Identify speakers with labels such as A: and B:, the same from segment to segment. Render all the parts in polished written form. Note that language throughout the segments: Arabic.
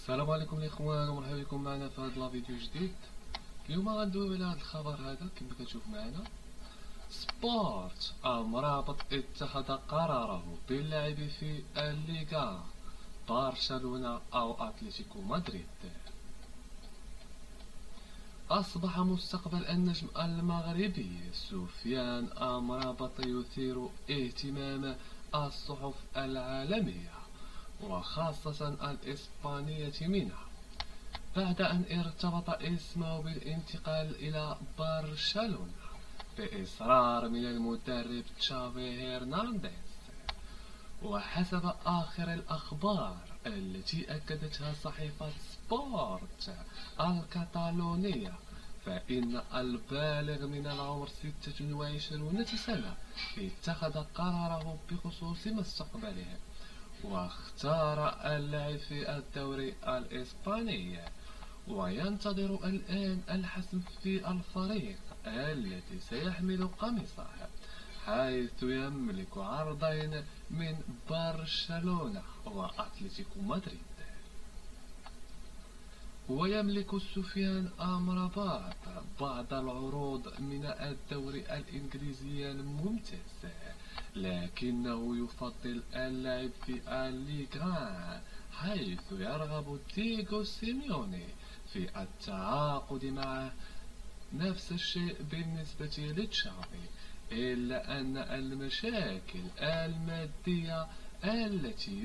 A: السلام عليكم الاخوان ومرحبا بكم معنا في هذا فيديو جديد. اليوم غندويو على هذا الخبر هذا كما كتشوف معنا. سبورت المرابط اتخذ قراره باللعب في الليغا، برشلونة او اتلتيكو مدريد. اصبح مستقبل النجم المغربي سفيان امرابط يثير اهتمام الصحف العالمية وخاصة الإسبانية منها، بعد أن ارتبط اسمه بالانتقال إلى برشلونة بإصرار من المدرب تشافي هرنانديز. وحسب آخر الأخبار التي أكدتها صحيفة سبورت الكتالونية، فإن البالغ من العمر 26 سنة اتخذ قراره بخصوص مستقبله، واختار اللعب في الدوري الإسباني، وينتظر الآن الحسم في الفريق الذي سيحمل قميصه، حيث يملك عرضين من برشلونة وأتلتيكو مدريد. ويملك سفيان أمرابط بعض العروض من الدوري الإنجليزي الممتاز، لكنه يفضل اللعب في الليغا، حيث يرغب دييغو سيميوني في التعاقد معه. نفس الشيء بالنسبة لتشافي، إلا أن المشاكل المادية التي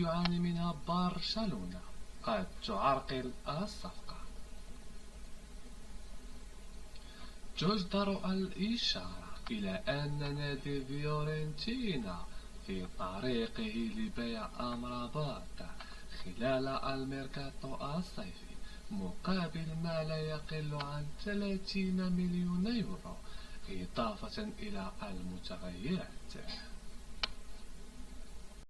A: يعاني منها برشلونة قد تعرقل الصفقة. تجدر الإشارة إلى أن نادي فيورنتينا في طريقه لبيع أمرابط خلال الميركاتو الصيفي مقابل ما لا يقل عن 30 مليون يورو، إضافة إلى المتغيرات.